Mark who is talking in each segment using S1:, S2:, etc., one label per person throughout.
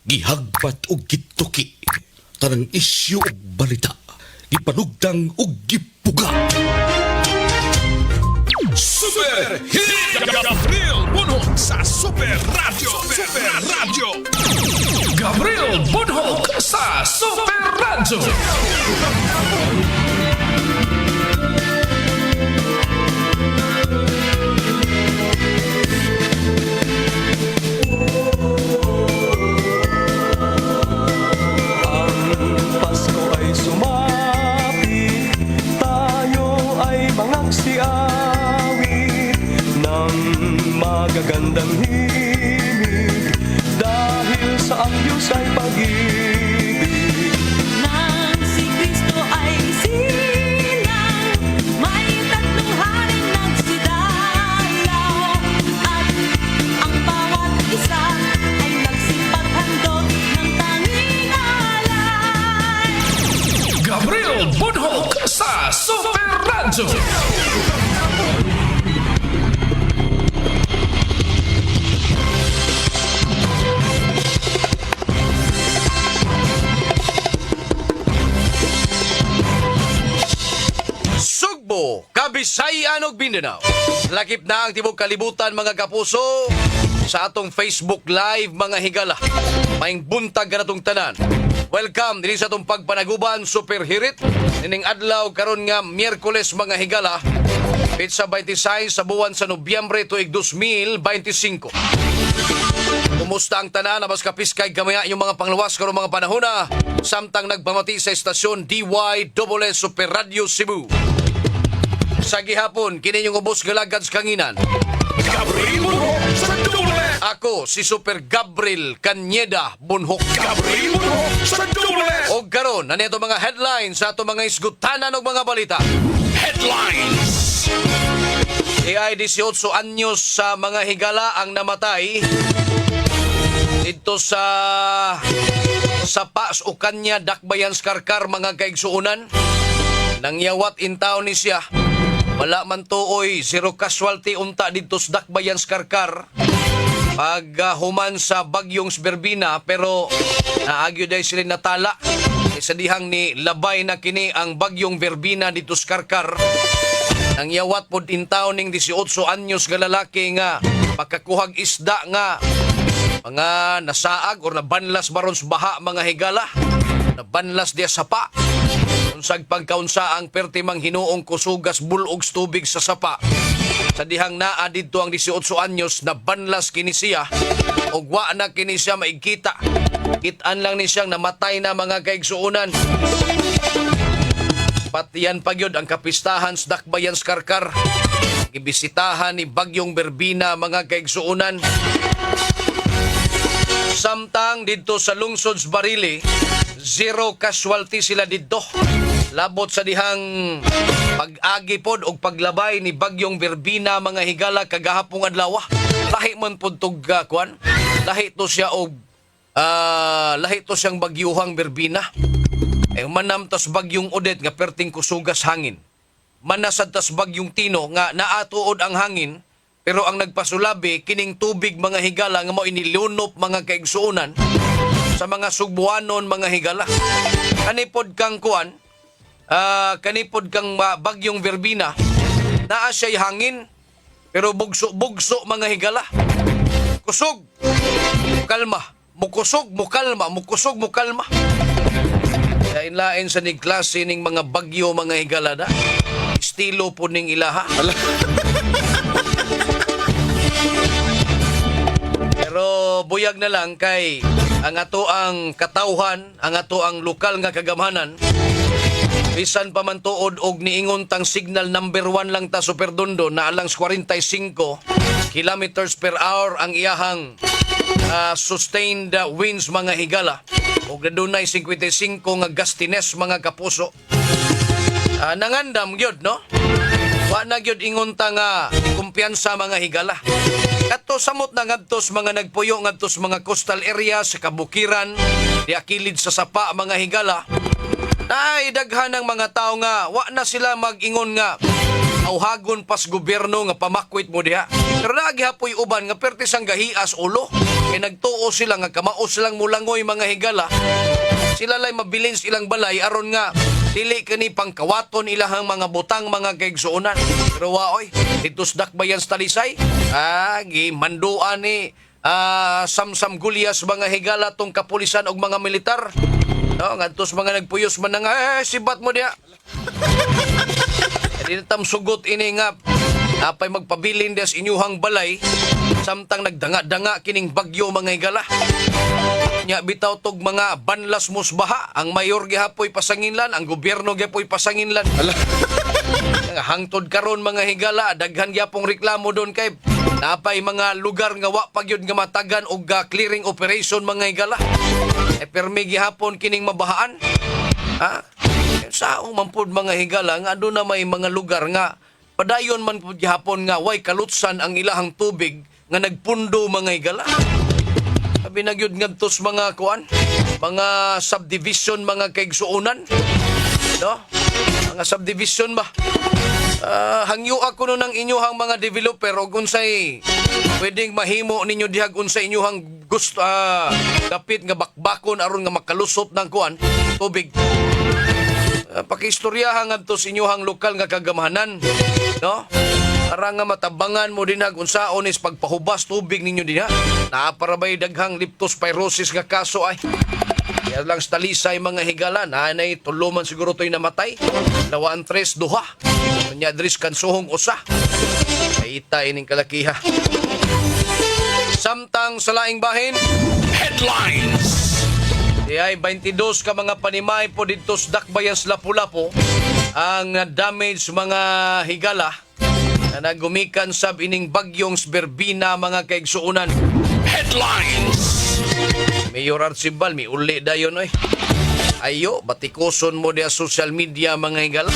S1: Gihagbat og gituki. Tanang isyu og balita. Gipanugdang og gipuga.
S2: Super Hit Gabriel Bunhok sa Super Radio. Super Radio. Gabriel Bunhok sa Super Radio.
S3: Pasko ay sumapit, tayo ay mangagsiawit ng magagandang himig dahil sa ayos ay pag-ibig.
S4: Nang si Kristo ay silang, may tatlong haring nagsidalaw, at ang bawat isa ay nagsipaghandog ng tanging alay.
S2: Gabriel Bunhok sa Super Radio.
S5: Sugbo, Kabisayan ug Mindanao. Lakip na ang tibok kalibutan mga kapuso sa atong Facebook Live mga higala. Maing buntag ka na tong tanan. Welcome din sa atong pagpanaguban Super Hirit. Nining adlaw karon nga Miyerkules mga higala. Pitsa 26 sa buwan sa Nobyembre tuig 2025. Kumusta ang tanan? Nabas kapiskay gamaya yung mga pangluwas karon mga panahona. Samtang nagpamati sa estasyon DYSS Super Radio Cebu. Sa gihapon, kini yung ubos galagad sa kanginan.
S2: Gabriel Bunhok sa Dule.
S5: Ako, si Super Gabriel Canyeda Bunhok.
S2: Gabriel Bunhok sa Dule.
S5: O karon, nanito mga headlines sa ato mga isgutanan og mga balita.
S2: Headlines.
S5: AI 18 anyos sa mga higala ang namatay dito sa Pas o Kanya Dakbayan Skarkar mga kaigsuunan. Nangyawat in town ni siya. Wala man tuoy zero casualty unta dito sa Dakbayan Skarkar. Pag human sa bagyong Sberbina pero naagyo day sila natala. Sa dihang ni labay na kini ang bagyong Verbina dito sa Karkar. Nangyawat pod in town ning 18 anyos nga lalaki nga pagkakuhag isda nga mga nasaag or nabanlas baron sa baha mga higala. Nabanlas diya sapa. Unsag pagkaunsa ang pertimang hinuong kusugas bulog tubig sa sapa. Sa dihang naa didto ang 18 anyos nabanlas kini siya og wa na kini siya maigkita. Kitaan lang ni siyang namatay na mga kaigsuunan. Patiyan pagyod ang kapistahan sa Dakbayan Skarkar. Gibisitahan ni bagyong Berbina mga kaigsuunan. Samtang dito sa lungsod sa Barili, zero casualty sila dito. Labot sa dihang pag-agi pod og paglabay ni bagyong Berbina mga higala kagahapong adlaw. Lahi man pod tug kuan. Lahi to siya og lahi to siyang bagyuhang Berbina. Manam tas bagyong Odette nga perting kusugas hangin. Manasad tas bagyong Tino nga naatuod ang hangin. Pero ang nagpasulabi, kining tubig mga higala nga mo inilunop mga kaigsuunan sa mga Sugbuanon mga higala. Kanipod kang kuan, kanipod kang bagyong Verbina, naa siya'y hangin, pero bugso-bugso mga higala. Kusog, kalma. Mukusog, mukalma. Mukusog, mukalma. Lain-lain sa ning klase ning mga bagyo mga higala na. Estilo po ning ilaha. Pero buyag na lang kay ang ato ang katawhan, ang ato ang lokal nga kagamhanan. Bisan pa man tuod og niingon tang signal number 1 lang ta Superdondo na alang 45 kilometers per hour ang iyahang sustained winds mga higala. O dunay 55 nga gustines mga kapuso. Nangandam gyud no? Wa na gyud ingon ta nga kumpiyansa mga higala. Kadto samot na ngadtos mga nagpuyo ngadtos mga coastal area sa kabukiran, diakilid sa sapa mga higala. Ay daghan ng mga tao nga wa na sila mag-ingon nga auhagon pas gobyerno nga pamakwit mo diha. Pero nagihapoy uban nga pertis ang gahias ulo. Kay nagtuo sila nga kamao silang mulangoy mga higala. Sila lay mabilin silang balay aron nga dili kani pangkawaton ilahang mga butang mga kaigsuonan. Pero waoy, ditos dakbayan sa Talisay, gimanduan ni Samsam Gulyas mga higala tong kapulisan og mga militar. No, ngadtos mga nagpuyos man nga, sibat mo diha. Di na tam sugot ini nga apay magpabilin des inyuhang balay samtang nagdanga-danga kining bagyo mga higala. Nya bitaw tog mga banlas musbaha ang mayor gihapoy pasanginlan, ang gobyerno gihapoy pasanginlan. Nga hangtod karon mga higala, daghan gyapong reklamo doon kay napay mga lugar nga wa pagyud nga matagan og clearing operation mga higala. Permi gihapon kining mabahaan. Saong man pud mga higala nga aduna may mga lugar nga padayon man pud gihapon nga way kalutsan ang ilahang tubig nga nagpundo mga higala. Sabi na gyud ngadtos mga kuan, mga subdivision mga kaigsuonan. No? Mga subdivision ba? Hangyo ako no ng inyuhang mga developer o unsay pwedeng mahimo ninyo dihag unsay inyuhang gusto kapit nga bakbakon aron nga makalusot ng kuan tubig. Pakistoryahan ngadto sa inyuhang lokal nga kagamahanan, no? Para nga matabangan mo din unsaon is pagpahubas tubig ninyo din ha. Naaparabay daghang leptospirosis nga kaso ay. Kaya lang sa Talisay mga higala, nanay tuluman siguro to'y namatay. Lawaan tres, duha. Kanya dris kansuhong usa. Kaita ining kalakiha. Samtang sa laing bahin,
S2: Headlines.
S5: di ay 22 ka mga panimay po dito sa Dakbayan sa Lapu-Lapu ang damage mga higala na nagumikan sa ining bagyong Sberbina mga kaigsuunan.
S2: Headlines.
S5: Mayor Archibald, may uli dayon oy. Ayo, batikuson mo dia social media mga higala.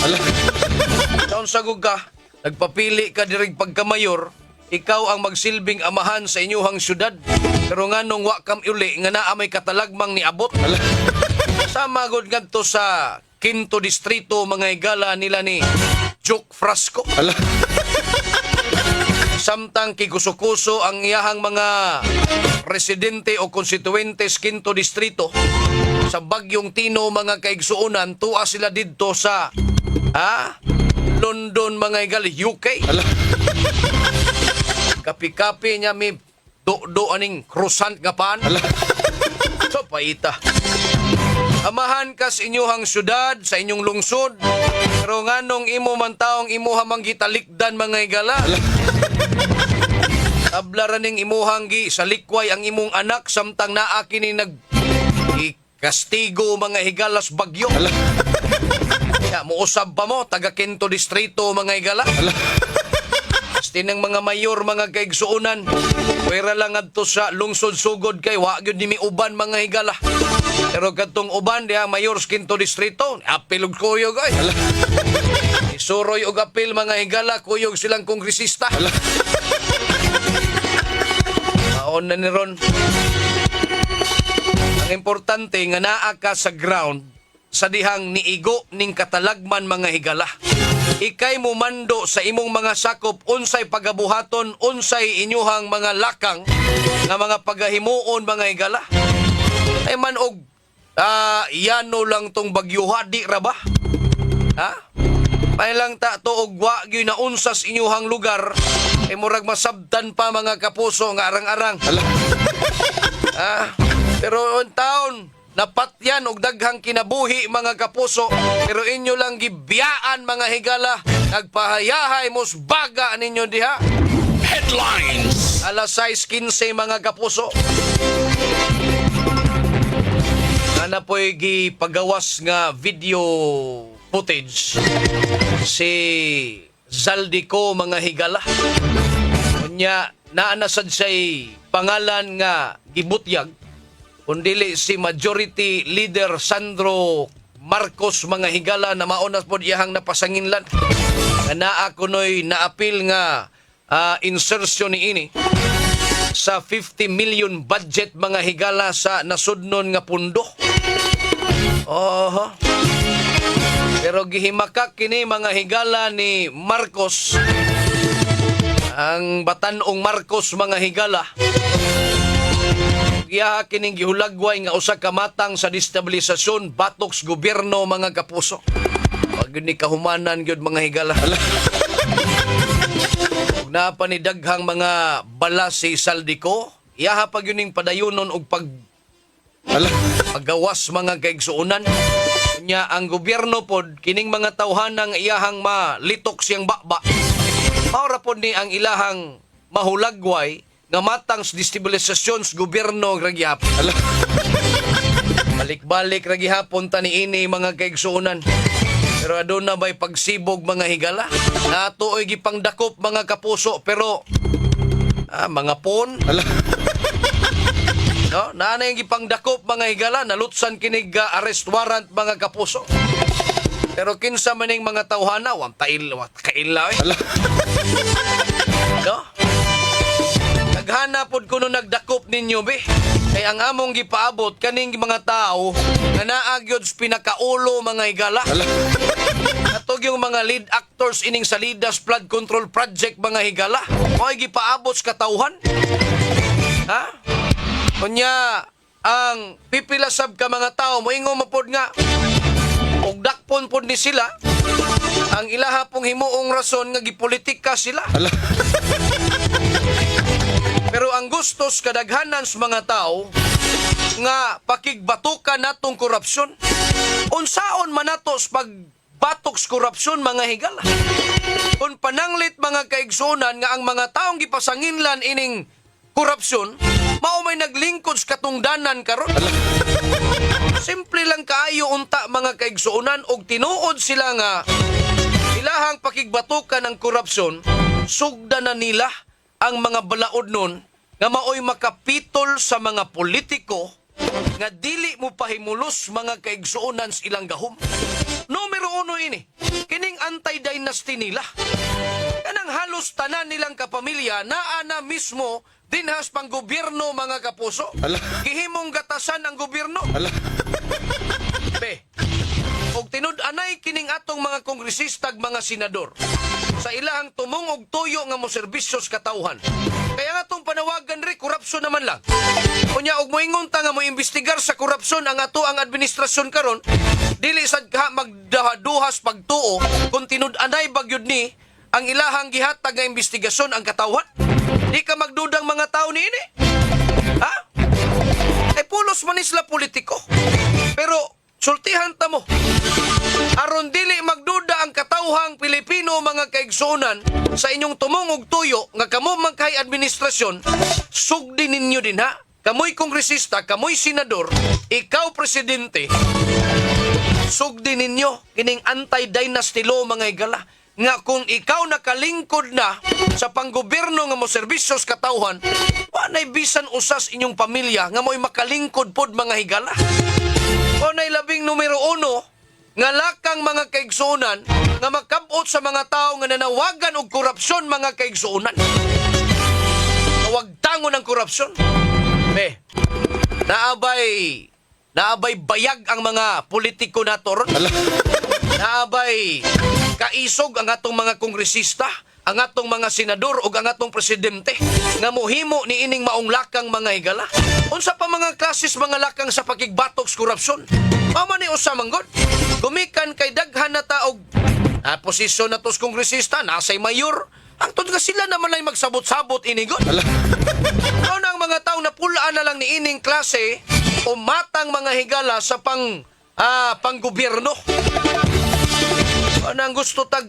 S5: Taon sagog ka, nagpapili ka dirig pagka-mayor, ikaw ang magsilbing amahan sa inyuhang syudad. Pero nga nung wa kam uli, nga naa may katalagmang niabot. Sama gud ngadto sa Quinto Distrito mga higala nila ni Joke Frasco. Samtang kikuso-kuso ang iyahang mga residente o konstituentes Quinto Distrito sa Bagyong Tino mga kaigsuonan, tuwa sila didto sa London mga higala, UK. Kapi-kapi niya may do aning croissant nga pan. So paita. Amahan ka sa inyuhang syudad, sa inyong lungsod. Pero nganong imo man taong imuha mang gitalikdan mga higala. Tablaran ning imuhang gi sa likway ang imong anak samtang naa kini nag kastigo mga higalas bagyo. Ya muusab pa mo taga Quinto Distrito mga higala. Tinang mga mayor mga kaigsuonan, pwera lang adto sa lungsod sugod kay wa gyud nimi uban mga higala. Pero katong uban diha mayor sa Quinto Distrito, apil og kuyog ay. Isuroy og apil mga higala, kuyog silang kongresista. Maon na ni ron. Ang importante nga naa ka sa ground sa dihang niigo ning katalagman mga higala. Ikay mo mando sa imong mga sakop unsay pagabuhaton, unsay inyuhang mga lakang nga mga pagahimuon mga higala. Ay man og yano lang tong bagyuha di ra ba? Ha? May lang ta to og wa gyud na unsas inyuhang lugar ay murag masabtan pa mga kapuso nga arang-arang. Pero on taon napatyan og daghang kinabuhi mga kapuso, pero inyo lang gibiyaan mga higala, nagpahayahay mos baga ninyo diha.
S2: Headlines.
S5: Alas 6:15 mga kapuso. Ana po'y gipagawas nga video footage si Zaldico mga higala. Unya naanasad siya'y pangalan nga gibutyag kundili si Majority Leader Sandro Marcos mga higala na maunas po iyahang napasanginlan. Naa kuno'y naapil nga insertion ni ini sa 50 million budget mga higala sa nasudnon nga pundo. Pero gihimakak kini mga higala ni Marcos Ang Batanong Marcos mga higala. Iya kining gihulagway nga usa ka matang sa destabilisasyon batok sa gobyerno mga kapuso. Pag yun ni kahumanan gyud mga higala. Ug napanidaghang mga bala si Saldico, iyaha pag yun ning padayunon og paggawas mga kaigsuonan. Nya ang gobyerno pod kining mga tawhanang iyahang malitok siyang baba. Maura pod ni ang ilahang mahulagway nga matang sa destabilisasyon sa gobyerno ragyapon. Balik-balik ragyapon tani ini mga kaigsuonan. Pero aduna ba'y pagsibog mga higala? Natuoy gipangdakop mga kapuso pero mga pon. No, naana yung gipangdakop mga higala, nalutsan kinig arrest warrant mga kapuso. Pero kinsa maning mga tawhana, kaila eh. No? Naghana pod kuno nagdakop ninyo be. Kaya ang among gipaabot kaning mga tao nga naagyod sa pinakaulo mga higala. Atog yung mga lead actors ining Salidas Flood Control Project mga higala. Mo'y gipaabot sa katawhan. Ha? Kunya ang pipilasab ka mga tao moingo mapod nga og dakpon pod ni sila ang ilaha pong himuong rason nga gipolitika sila. Pero ang gustos kadaghanan sa mga tao nga pakigbatukan natong korupsyon. Unsaon man nato sa pagbatok sa korupsyon mga higala? Kung pananglit mga kaigsunan nga ang mga taong gipasanginlan ining korupsyon, mao may naglingkod sa katungdanan karon. Simple lang kaayo unta mga kaigsuonan og tinuod sila nga ilahang pakigbatukan ng korupsyon, sugda na nila ang mga balaod nun nga maoy makapitol sa mga politiko nga dili mo pahimulos mga kaigsuonan sa ilang gahom. Numero 1 ini, kining anti-dynasty nila. Kanang halos tanan nilang kapamilya naa na mismo dinhas pang gobyerno mga kapuso. Gihimong gatasan ang gobyerno. Be, og tinud-anay kining atong mga kongresistag mga senador sa ilahang tumong og tuyo nga mo serbisyo sa katawhan. Kaya nga itong panawagan rin, korupsyon naman lang. Kunya, og moingon ta nga mo imbestigar sa korupsyon ang ato ang administrasyon karon, dili sad ka magdahaduhas pagtuo kung tinud-anay bagyod ni ang ilahang gihatag nga imbestigasyon ang katawhan. Di ka magdudang mga tao ni ini. Ha? Ay pulos man isla politiko. Pero sultihan ta mo. Aron dili magduda ang katawhang Pilipino mga kaigsuonan sa inyong tumong og tuyo nga kamo man kay administrasyon, sugdi ninyo din ha. Kamoy kongresista, kamoy senador, ikaw presidente. Sugdi ninyo kining anti-dynasty law mga higala nga kung ikaw nakalingkod na sa panggobyerno nga mo serbisyo sa katawhan, wanay bisan usas inyong pamilya nga mo'y makalingkod pod mga higala. Wanay labing numero 1 nga lakang mga kaigsuonan nga makabot sa mga tao nga nanawagan og korupsyon mga kaigsuonan. Wagtangon ang korupsyon. Naabay bayag ang mga politiko nato ron. Naabay kaisog ang atong mga kongresista, ang atong mga senador o ang atong presidente nga mohimo ni ining maong lakang mga higala. Unsa pa mga klases mga lakang sa pakigbatok sa korupsyon? Mama ni usa manggod. Gumikan kay daghan na taog posisyon na tos kongresista, nasay mayor. Ang tod nga sila naman lang magsabot-sabot inigon. Ano ang mga tao na pulaan na lang ni ining klase o matang mga higala sa panggobyerno. Ano ang gusto tag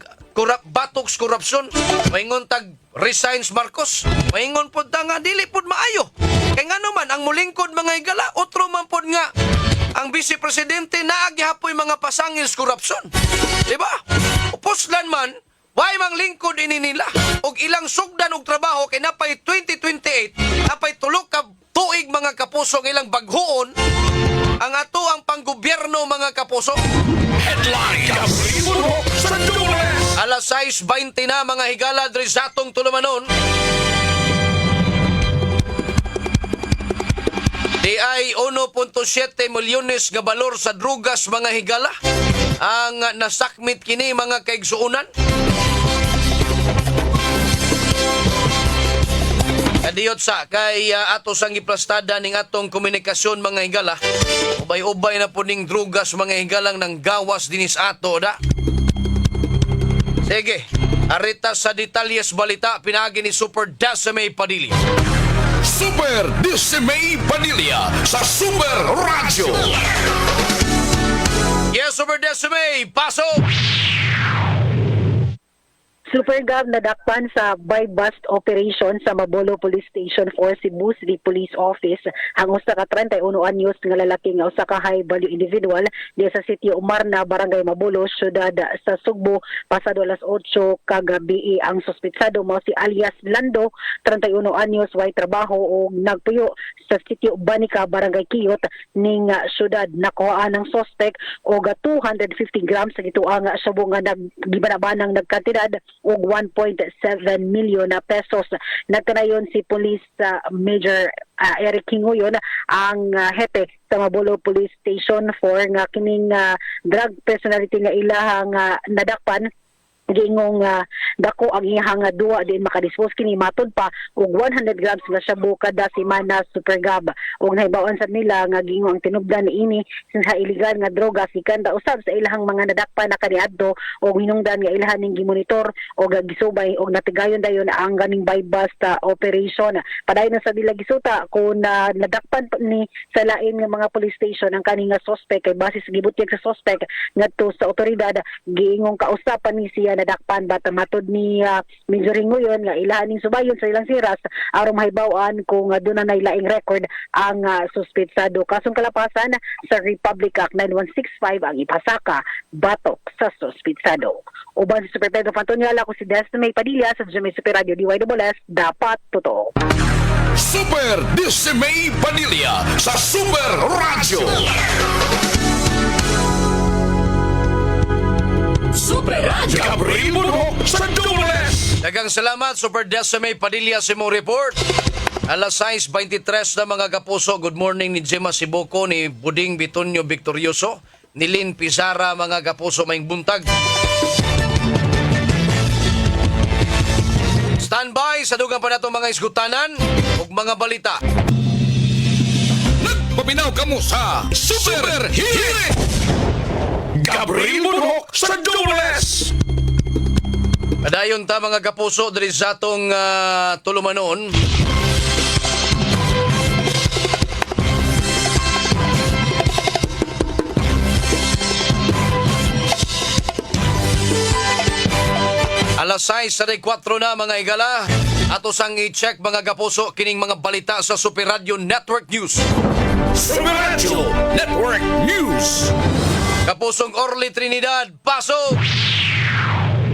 S5: batok sa korupsyon? Maingon tag resigns Marcos. Maingon pod ta nga dili pod maayo. Kay nga naman ang mulingkod mga higala, otro man pod nga ang vice presidente naagihapoy mga pasangil sa korupsyon. Diba? Upuslan man, why mang lingkod ini nila? Og ilang sugdan og trabaho kay napay 2028, napay tulo ka tuig mga kapuso ng ilang baghoon ang ato ang panggobyerno mga kapuso.
S2: Headlines. Sa Dules.
S5: Alas 6:20 na mga higala diri sa atong tulumanon. Di ay 1.7 milyones nga balor sa drugas mga higala ang nasakmit kini mga kaigsuonan. Adiyot sa kay ato sang giplastada ning atong komunikasyon mga higala. Ubay-ubay na po ning drugas mga higalang ng gawas dinis ato da. Sige, arita sa detalyes balita pinagi ni Super Dasame Padilla.
S2: Super Dismay Padilla sa Super Radio.
S5: Yes, Super Dasame, pasok!
S6: Supergab nadakpan sa buy-bust operation sa Mabolo Police Station for Cebu City Police Office ang usa ka 31 anyos nga lalaki nga usa ka high value individual diya sa City Umarna, Barangay Mabolo, syudad sa Sugbo, pasado alas 8 kagabi. Ang suspetsado mao si alias Lando, 31 anyos, way trabaho o nagpuyo sa City Banica, Barangay Kiyot ning syudad. Nakuha ng suspect og 250 grams sa gituang sabo nga nagibanabanang nagkantidad og 1.7 milyon na pesos. Nagkanayon si Police Major Eric Kinguyon, ang hepe sa Mabolo Police Station for nga kining drug personality nga ilahang nadakpan. Giingong dako ang iyang duwa din makadispose kini matod pa og 100 grams nga shabu kada semana. Supergab og nahibawan sa nila nga giingong ang tinubdan niini sa iligal nga droga sikan usab sa ilahang mga nadakpan na kaniadto og hinungdan nga ilahan ning gimonitor og gisubay og natigayon dayon ang ganing buy-bust operation. Padayon na sa dila gisuta kung nadakpan ni sa lain nga mga police station ang kaning nga suspect kay basis gibutyag sa suspect ngadto sa otoridad. Giingong kausapan ni siya nadakpan bata matod ni Major Hinguyon nga ilahan ning subayon sa ilang siras aron mahibaw-an kung doon na laing record ang suspetsado. Kasong kalapasan sa Republic Act 9165 ang ipasaka batok sa suspetsado. Uban si Super Pedro Fantoniala, ako si Desmay Padilla sa Jamaica Super Radio DYWS, dapat totoo.
S2: Super Dismay Padilla sa Super Radio. Super Radio. Gabriel Bunho sa Dubles.
S5: Dagang salamat, Super Dasame Padilla sa imong report. Alas 6:23 na mga kapuso. Good morning ni Gemma Sibuko, ni Buding Bitonio Victorioso, ni Lynn Pizarra, mga kapuso, maing buntag. Standby sa dugang pa nato mga isgutanan ug mga balita.
S2: Nagpaminaw kamo sa Super Hirit. Gabriel Bunho sa Dubles.
S5: Adayon ta mga kapuso diri sa atong tulumanon. Alas 6:04 na mga igala. Ato sang i-check mga kapuso kining mga balita sa Super Radio Network News.
S2: Super Radio Network News.
S5: Kapusong Orly Trinidad, pasok!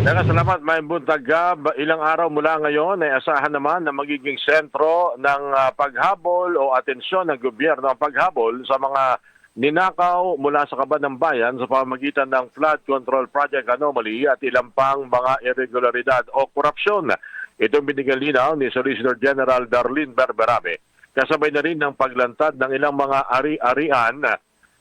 S7: Salamat, may buntag Gab. Ilang araw mula ngayon ay asahan naman na magiging sentro ng paghabol o atensyon ng gobyerno ang paghabol sa mga ninakaw mula sa kaban ng bayan sa pamamagitan ng flood control project anomaly at ilang pang mga irregularidad o korupsyon. Itong binigyan linaw ni Solicitor General Darlene Berberabe. Kasabay na rin ng paglantad ng ilang mga ari-arian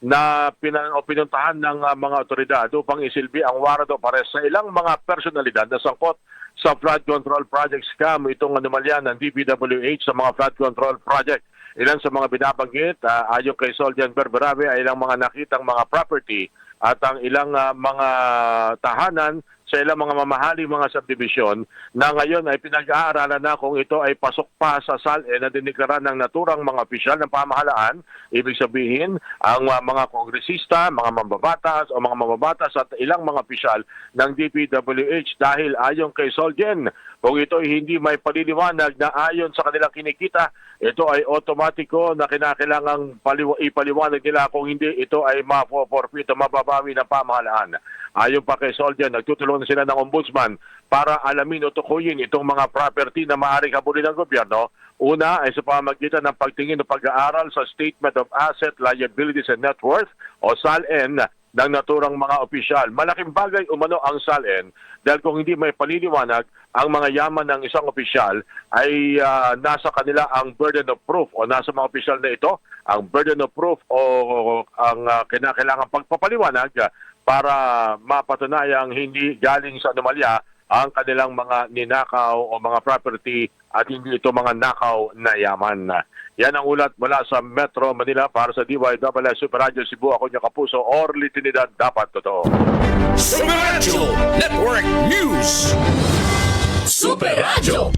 S7: na pinuntahan ng mga otoridad upang isilbi ang warrant of arrest sa ilang mga personalidad na sangkot sa flood control project scam, itong anomalya ng DPWH sa mga flood control project. Ilan sa mga binabanggit, ayon kay Soldian Berberabe, ay ilang mga nakitang mga property at ang ilang mga tahanan sa ilang mga mamahaling mga subdivision na ngayon ay pinag-aaralan na kung ito ay pasok pa sa SALE na diniklara ng naturang mga opisyal ng pamahalaan. Ibig sabihin, ang mga kongresista, mga mambabatas o mga mambabatas at ilang mga opisyal ng DPWH dahil ayon kay Solgen, kung ito ay hindi may paliliwanag na ayon sa kanilang kinikita, ito ay otomatiko na kinakailangang ipaliwanag nila kung hindi ito ay ma-forfeit o mababawi ng pamahalaan. Ayon pa kay Soldier, nagtutulungan sila ng ombudsman para alamin o tukuyin itong mga property na maaaring habulin ng gobyerno. Una ay sa pamamagitan ng pagtingin o pag-aaral sa Statement of Asset, Liabilities and Net Worth o SALN ng naturang mga opisyal. Malaking bagay umano ang SALN dahil kung hindi may paliliwanag ang mga yaman ng isang opisyal ay nasa kanila ang burden of proof o nasa mga opisyal na ito ang burden of proof o ang kinakailangan pagpapaliwanag para mapatunayang hindi galing sa anomalya ang kanilang mga ninakaw o mga property at hindi ito mga nakaw na yaman. Yan ang ulat mula sa Metro Manila para sa DYWS Super Radio Cebu. Ako niya kapuso, Orly Trinidad, dapat totoo.
S2: Super Radio Network News. Super Radio.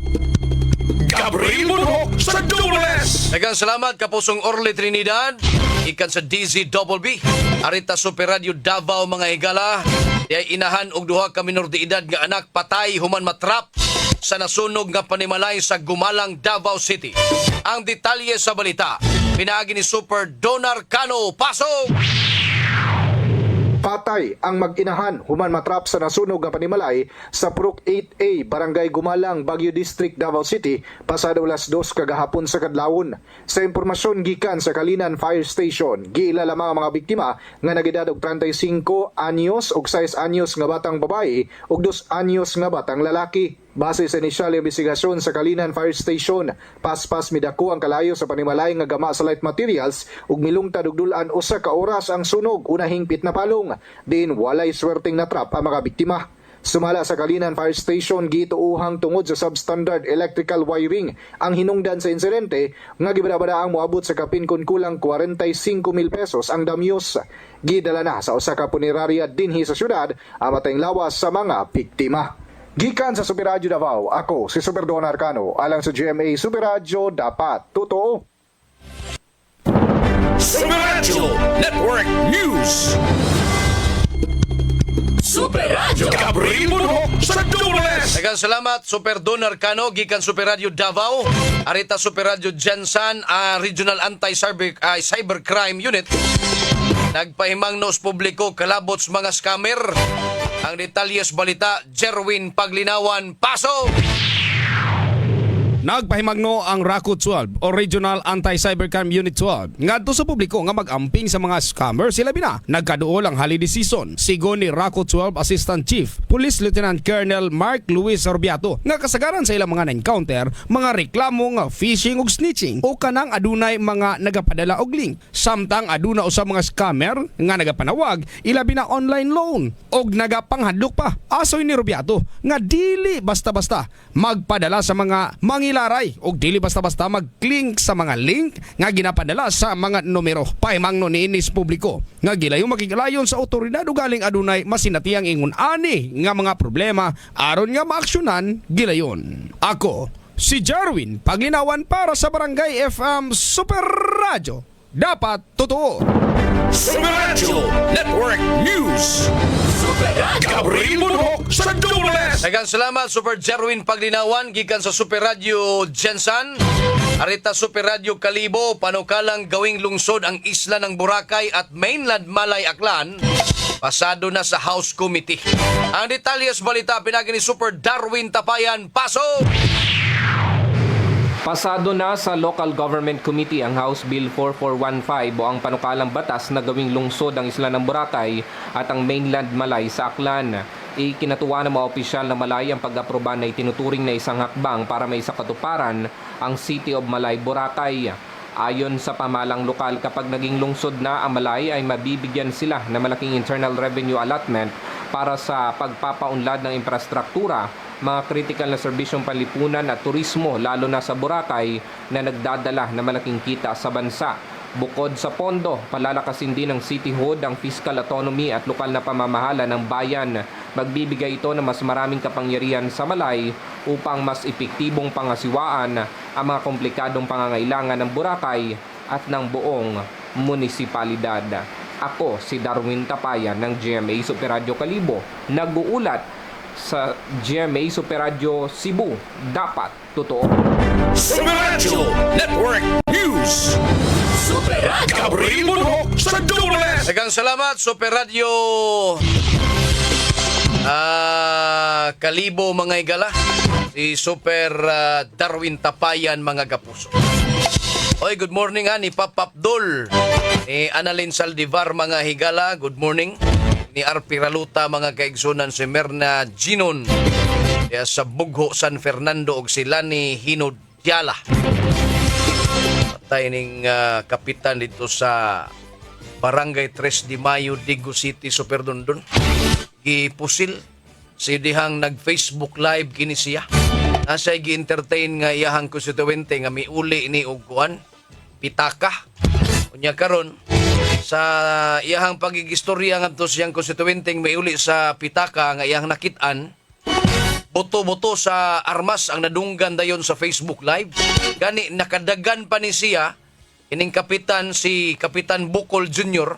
S2: Gabriel Munhok sa Double S.
S5: Daghang salamat kapusong Orly Trinidad, ikan sa DZBB. Arita Super Radio Davao mga higala. Diay inahan og duha ka minor de edad nga anak patay human matrap sa nasunog nga panimalay sa Gumalang, Davao City. Ang detalye sa balita, pinaagi ni Super Donar Cano. Pasok!
S8: Patay ang mag-inahan human matrap sa nasunog nga panimalay sa Purok 8A, Barangay Gumalang, Baguio District, Davao City, pasado alas 2 kagahapon sa kadlawon. Sa impormasyon gikan sa Kalinan Fire Station, giila lamang ang mga biktima nga nagedad og 35 anyos og 6 anyos nga batang babae ug 2 anyos nga batang lalaki. Base sa inisyal investigasyon sa Kalinan Fire Station, paspas midako ang kalayo sa panimalay nga gama sa light materials ug milungtad og dulan usa ka oras ang sunog unahing pit na palong. Din walay swerteng natrap ang mga biktima. Sumala sa Kalinan Fire Station, gituuhang tungod sa substandard electrical wiring ang hinungdan sa insidente nga gibada-badaang moabot sa kapin kun kulang 45,000 pesos ang damyos. Gidala na sa usa ka punerarya dinhi sa syudad ang matayng lawas sa mga biktima. Gikan sa Super Radio Davao, ako si Super Donar Cano, alang sa GMA Super Radio, dapat totoo.
S2: Super Radio Network News. Super Radio. Gabriel Munhok sa Double S.
S5: Daghang salamat Super Donar Cano gikan Super Radio Davao. Arita Super Radio Jensan, Regional Anti-Cybercrime Unit. Nagpahimang nos publiko kalabot sa mga scammer. Ang detalyes balita, Jerwin Paglinawan. Paso!
S9: Nagpahimagno ang RACU 12 o Regional Anti-Cybercrime Unit 12 ngadto sa publiko nga magamping sa mga scammer. Sila bina nagkaduol ang holiday season. Sigon ni RACU 12 Assistant Chief Police Lieutenant Colonel Mark Luis Orbiato nga kasagaran sa ilang mga na-encounter mga reklamo nga phishing ug snitching o kanang adunay mga nagapadala og link. Samtang aduna usa mga scammer nga nagapanawag ilabi na online loan og nagapanghadlok pa. Asoy ni Orbiato nga dili basta-basta magpadala sa mga mangilaray o dili basta-basta mag-link sa mga link nga ginapadala sa mga numero. Pahimangno ni inis publiko nga gilayong makikalayon sa otoridad o galing adunay masinatiyang ingon ani nga mga problema aron nga maaksyonan gilayon. Ako si Jerwin Paglinawan para sa Barangay FM Super Radio. Dapat totoo.
S2: Super Radio Network News. Super Radio. Gabriel Munhok sa Double S.
S5: Daghang salamat Super Jerwin Paglinawan gikan sa Super Radio Jensan. Arita Super Radio Kalibo, panukalang gawing lungsod ang isla ng Boracay at mainland Malay Aklan. Pasado na sa House Committee. Ang detalyes balita pinagi ni Super Darwin Tapayan. Pasok!
S10: Pasado na sa Local Government Committee ang House Bill 4415 o ang panukalang batas na gawing lungsod ang isla ng Boracay at ang mainland Malay sa Aklan. Ikinatuwa ng mga opisyal na Malay ang pag-aproba na itinuturing na isang hakbang para may sakatuparan ang City of Malay, Boracay. Ayon sa pamalang lokal, kapag naging lungsod na ang Malay ay mabibigyan sila ng malaking internal revenue allotment para sa pagpapaunlad ng infrastruktura, mga critical na serbisyong panlipunan at turismo lalo na sa Boracay na nagdadala ng malaking kita sa bansa. Bukod sa pondo, palalakasin din ng cityhood ang fiscal autonomy at lokal na pamamahala ng bayan. Magbibigay ito ng mas maraming kapangyarihan sa Malay upang mas epektibong pangasiwaan ang mga komplikadong pangangailangan ng Boracay at ng buong munisipalidad. Ako si Darwin Tapayan ng GMA Super Radio Kalibo, nag-uulat sa GMA Super Radio Cebu. Dapat totoo.
S2: Super Radio Network News. Super Radio. Gabriel Munhok sa Double S.
S5: Daghang salamat Super Radio Kalibo mga igala. Si Super Darwin Tapayan mga kapuso. Oy, good morning ni Papa Abdul. Ni Annalyn Saldivar mga higala, good morning. Ni Arpi Raluta mga kaigsunan, si Merna Ginon sa Bugho, San Fernando og si Lani Hinodiala. Patay ning kapitan dito sa Barangay 3 de Mayo, Digo City, Super Dondon. Gipusil si dihang nag-Facebook live kini siya. Nasa gi-entertain nga iyahang konstituente nga miuli ni og kuan pitaka. Unya karon sa iyahang pagigistorya ngadto siyang konstituenteng miuli sa pitaka nga iyang nakit-an, boto-boto sa armas ang nadunggan dayon sa Facebook live. Gani nakadagan pa ni siya ining kapitan si Kapitan Bukol Jr.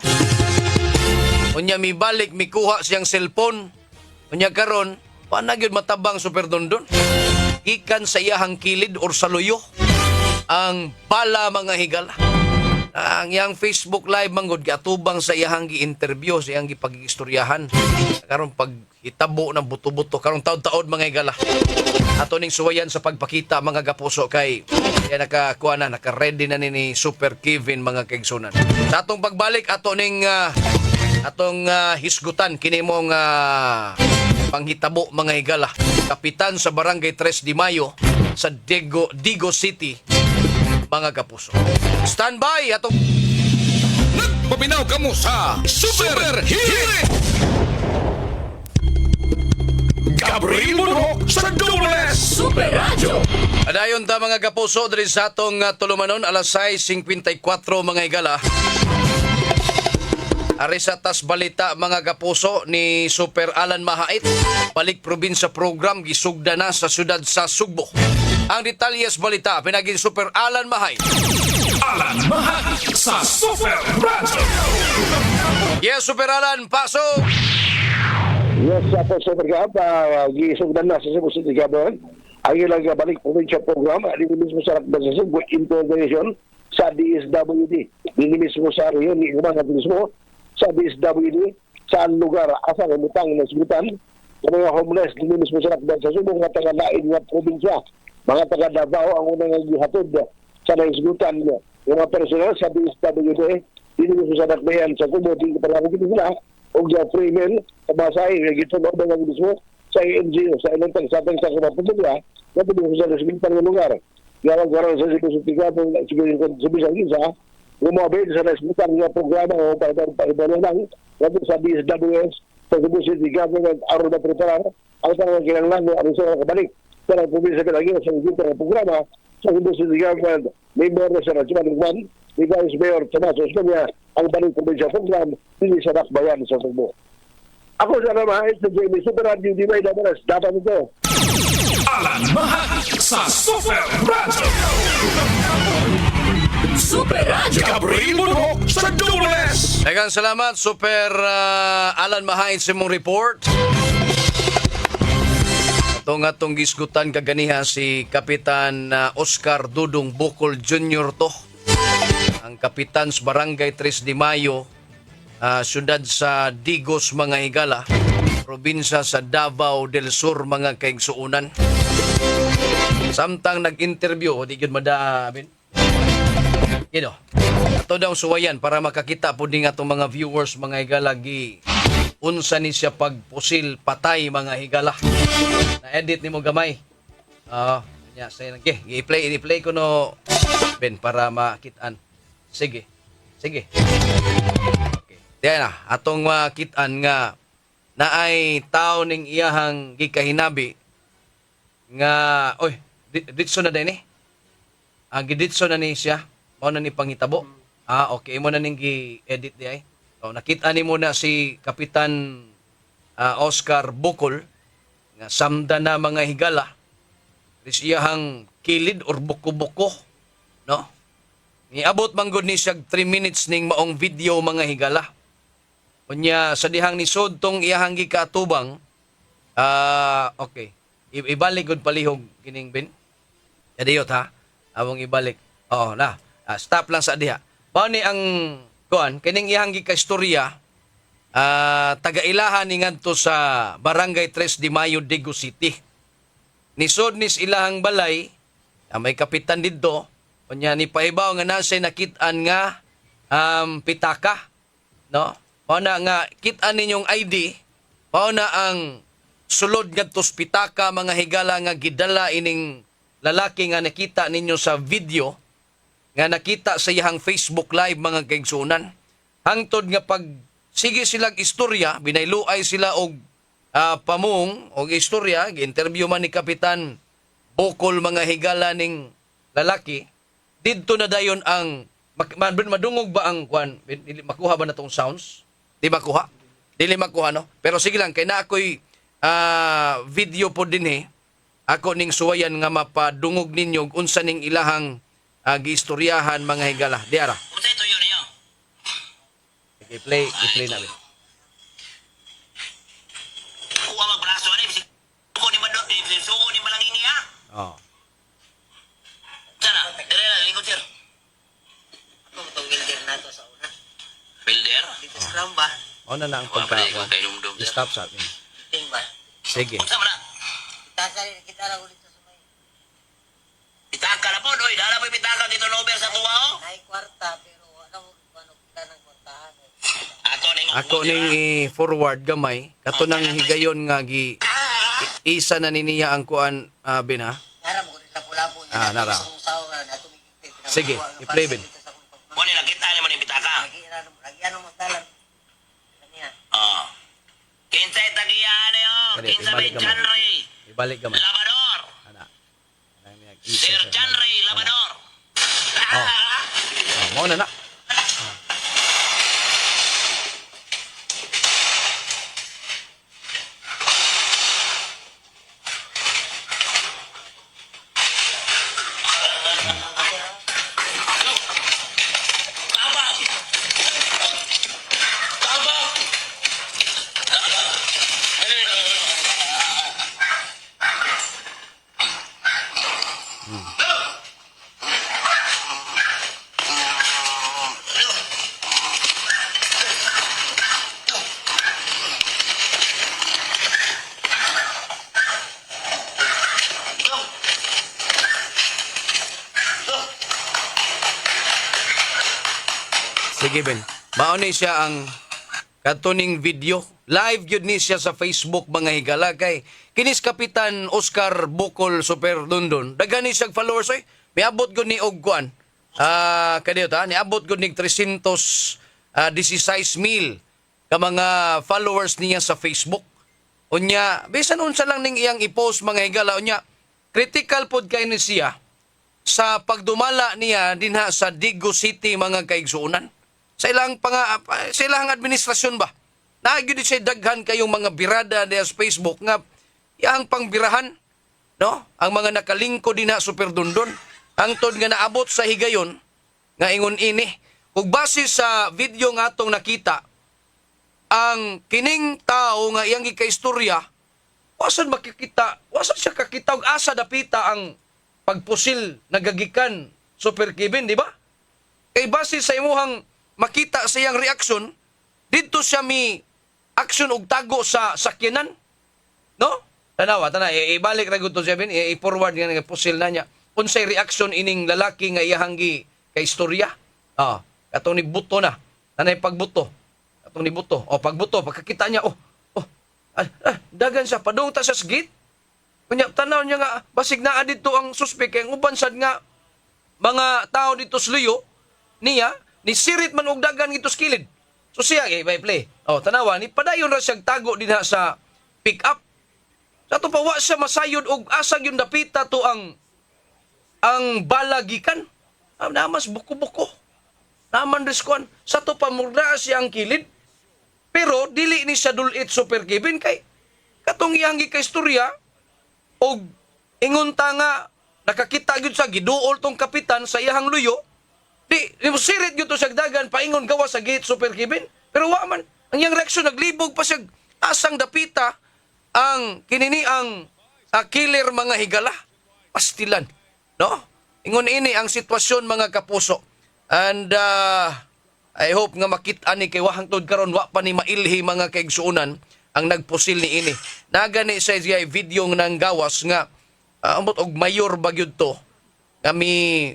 S5: Unya mibalik mikuha siyang cellphone. Unya karon paano gyud matabang Super Dondon? Gikan sa iyahang kilid or sa luyo ang bala mga higala. Ang iyang Facebook live manggod giatubang sa iyahang gi-interview, sa iyang gipagigistoryahan. Karon pag hitabo ng buto-buto karong taon-taon mga higala. Ato ning suwayan sa pagpakita mga gapuso kay kaya nakakuha na, naka-ready na ni Super Kevin mga kaigsunan. Sa atong pagbalik ato ning hisgutan kini mong panghitabo mga higala. Kapitan sa Barangay 3 de Mayo sa Digo City mga kapuso. Stand by atong
S2: Nagpabinaw kamo sa Super Hit! Gabriel Bunok sa Doubles Super Radio!
S5: Adayon ta mga kapuso diri sa atong tulumanon alas 6:54 mga higala. Ari sa tas balita mga kapuso ni Super Alan Mahait, balik probinsya program gisugda na sa syudad sa Sugbo. Ang detalyes balita pinagin Super Alan Mahait.
S2: Alan Mahait sa Super Radio!
S5: Yes, Super Alan, pasok!
S11: Yes, ako Super Gab, gisugdan na sa Cebu City Gabon. Ang ilang balik provincial program, hindi mismo sa Rakban sa Cebu, intervention sa DSWD. Hindi mismo sa Rio, hindi naman mismo sa DSWD, sa lugar, asang umutang na sigutan, sa mga homeless, hindi mismo sa Rakban sa Cebu, mga taga-lain nga probinsya, mga taga-Davao ang unang gihatod sa naisigutan yung mga personal sa DSWD, hindi mismo sa Rakbayan sa Cebu, hindi pa lang sila, o sa Freeman, sa Masay, nagitunog na ng mismo, sa NGO, sa ilantang sa ating sa kumapagdala, na pinag sa nasigilpan ng lugar. Gawag-gawag sa Cebu City Gabon, sa Bisang Isa, umabit sa nasigilpan ng programa o pa-ibalo lang, natin sa DSWS, sa Cebu City Gabon, at araw na preparar, ang tanong kinanglan mo, ang isa na kabalik, sa nagpumisa pinagin sa nasigilpan ng programa, sa Cebu City Gabon, may mayor na sa Rajuan, ni Vice Mayor Tomaso Escamilla, ang balik provincial program, hindi sa Dakbayan sa Cebu. Ako sa Mahait sa Jamie Super Radio, di may labaras, dapat ito.
S2: Alan Mahait sa Super Radio! Super Radio! Gabriel Bunok sa Doubles!
S5: Daghang salamat, Super Alan Mahait sa mong report. Atong gisgutan kaganiha si Kapitan Oscar Dudong Bukol Jr. to. Ang kapitan sa Barangay 3 de Mayo, syudad sa Digos mga higala, probinsya sa Davao del Sur mga kaigsuunan. Samtang nag-interview, di yun madabin. Ito daw suwayan para makakita po din atong mga viewers mga higala unsa ni siya pagpusil patay mga higala. Na-edit ni mo gamay. I-play ko no Ben para makitaan. Sige. Okay. Diyan na, atong makitaan nga naay tao ning iyahang gikahinabi nga ditso na din giditso na ni siya. Mao na ni pangitabo. Okay, mo na ning gi-edit di ay. So, nakita ni mo na si Kapitan Oscar Bukol nga samda na mga higala. Is iyahang kilid or buko-buko, no? Niabot manggod ni siya 3 minutes ning maong video mga higala. Unya sa dihang nisod tong iyahang gikatubang, okay. Ibalik gud palihog kining Ben. Adiyot ha. Awong ibalik. Stop lang sa diha. Mao ni ang kuan kining iyahang gikaistorya, taga-ilahan ni ngadto sa Barangay 3 de Mayo, Digo City. Nisod nis ilahang balay, may kapitan didto. Unya ni pahibaw nga nasay nakit-an nga pitaka, no? Mao na nga kit-an ninyong ID, mao na ang sulod ngadto sa pitaka mga higala nga gidala ining lalaki nga nakita ninyo sa video nga nakita sa iyang Facebook live mga kaigsunan. Hangtod nga pag sige silang istorya, binayluay sila og pamung o istorya, gi-interview man ni Kapitan Bukol mga higala ning lalaki, didto na dayon ang madungog ba ang kwan, makuha ba na tong sounds? Di makuha? Dili makuha, no? Pero sige lang, kay na ako'y video po din ako ning suwayan nga mapadungog ninyo unsa ning ilahang giistoryahan mga higala. Diara.
S12: Unsa ito yun niyo?
S5: I-play namin.
S12: Kuha magbraso ani bisig sugo ni Mado, sugo ni Malangingi ha.
S5: Oh.
S12: Sana, dire na lingkod sir. Ako mo tong builder na to sa una. Builder? Dito sa ground ba?
S5: O na ang
S12: Wa pa
S5: pagka.
S12: ko kay dumdum.
S5: Stop sa amin.
S12: Ting ba?
S5: Sige.
S12: Unsa man na? Kita ra ulit sa sumay. Pitaka na po, oy, dala pa pitaka dito no over sa tuwa oh. Nay kwarta pero ano kita ng kwartahan.
S5: Ako ning i-forward gamay kato nang higayon nga isa na niniya ang kuan bin ha.
S12: Nara mo sa pula-po niya.
S5: Nara. Sige, i-play bin.
S12: Mo ni nakita ni man pitaka. Lagi ano mo talan. Oh. Kinsay tagiyan niyo? Kinsa may Chanry?
S5: Ibalik gamay.
S12: Labador.
S5: Ana.
S12: Sir Chanry, Labador.
S5: Mo na na. Sige Ben, maunay siya ang katuning video. Live yun ni siya sa Facebook mga higala kay kinis Kapitan Oscar Bukol Super London. Dagani siyang followers oy. Miabot gud ni og kuan. Kadiyo ta, niabot gud ning 316,000 ka mga followers niya sa Facebook. Unya, bisan unsa lang ning iyang i-post mga higala unya, critical pod kay ni siya sa pagdumala niya dinha sa Digo City mga kaigsuonan. Sa ilang administrasyon ba? Nagyud siya daghan kayong mga birada diha sa Facebook nga yang pangbirahan, no? Ang mga nakalingko dinha Super Dundon, hangtod nga naabot sa higayon nga ingon ini. Kung base sa video nga atong nakita, ang kining tao nga iyang gikaistorya, wasan siya kakita og asa dapita ang pagpusil nagagikan Super Kevin, di ba? Kay base sa imuhang makita sa iyang reaksyon, dito siya mi aksyon og tago sa sakyanan. No? Tanawa, ibalik ra gud to siya bin, i-forward nga pusil na niya. Unsay reaksyon ining lalaki nga iyahang kay istorya? Katong ni buto na. Tanay pagbuto. Katong ni buto. Pagbuto, pagkakita niya, dagan siya, padungta sa gate. Kunya, tanaw niya nga, basig na dito ang suspek, kaya ang uban sad nga, mga tao dito sa luyo, niya, ni sirit man og dagan gito sa kilid. So siya, by play. Tanawa, ni padayon ra siyang tago din sa pick up. Sa to pa, wa siya masayod og asag yung dapita to ang balagikan. Namas buko-buko. Naman riskuan. Sa to pa, murda siya ang kilid. Pero, dili ni siya dulit Super Kevin kay katong iyang gikaistorya og ingon ta nga nakakita gyud sa giduol tong kapitan sa iyang luyo. Di sirit gyud to sa dagan paingon gawa sa gate Super Kevin. Pero wa man ang iyang reaksyon naglibog pa siya asang dapita ang kinini ang killer mga higala. Pastilan, no? Ingon ini ang sitwasyon mga kapuso. And I hope nga makita ni kay wahangtod karon wa pa ni mailhi mga kaigsuonan ang nagpusil ni ini. Nagani sa video ng gawas nga amot og mayor bagyod to. Kami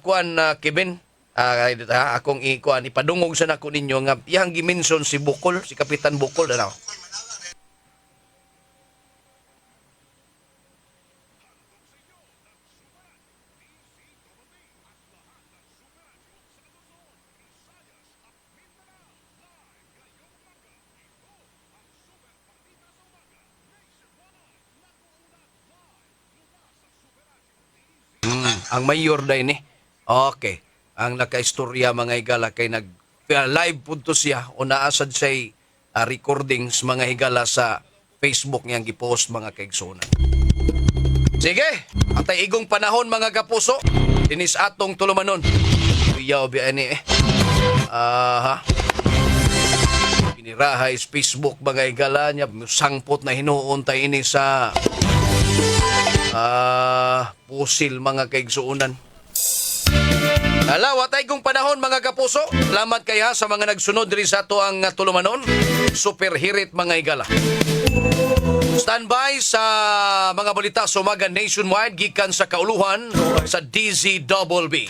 S5: kuan Kevin akong ipadungog sa nako ninyo nga iyang gimension si Bukol, si Kapitan Bukol daw. Ang mayor day ni. Okay. Ang nakaistorya mga higala kay nag live punto siya o naasad siya recordings mga higala sa Facebook niyang gipost mga kaigsunan. Sige, atay igong panahon mga kapuso. Dinis atong tulumanon. Kuyaw biya ni Pinirahay sa Facebook mga higala niya. Sangpot na hinuon tayo ini sa pusil mga kaigsuunan. Alawa tayo kong panahon mga kapuso. Salamat kaya sa mga nagsunod rin sa ato ang tulumanon. Super hirit mga higala. Standby sa mga balita sa umaga nationwide gikan sa kauluhan sa DZBB.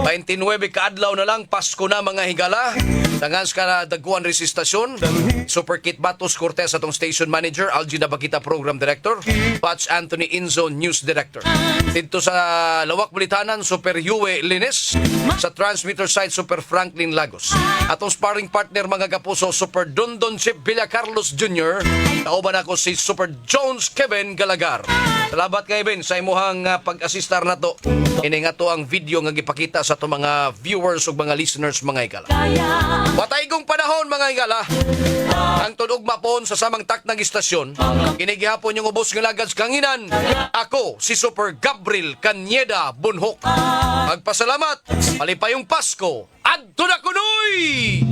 S5: 29 kaadlaw na lang, Pasko na mga higala. Tangas ka na daguan resistasyon. Super Kit Batos Cortez atong station manager, Algina Bakita program director, Patch Anthony Inzo news director. Dito sa Lawak Bulitanan, Super Yue Lines. Sa transmitter side, Super Franklin Lagos. Atong sparring partner mga kapuso, Super Dondon Chip Villa Carlos Jr. Kauban ako si Super Jones Kevin Galagar. Salamat kay Ben sa imuhang pag-assistar na to. Ini nga to ang video nga gipakita sa to mga viewers ug mga listeners mga higala. Watay kong panahon mga higala. Ang tunog mapon sa samang taknang istasyon. Kinigihapon yung ubos ng lagad sa kanginan. Ako si Super Gabriel Canyeda Bunhok. Magpasalamat. Malipayong Pasko. Adto na kunoy!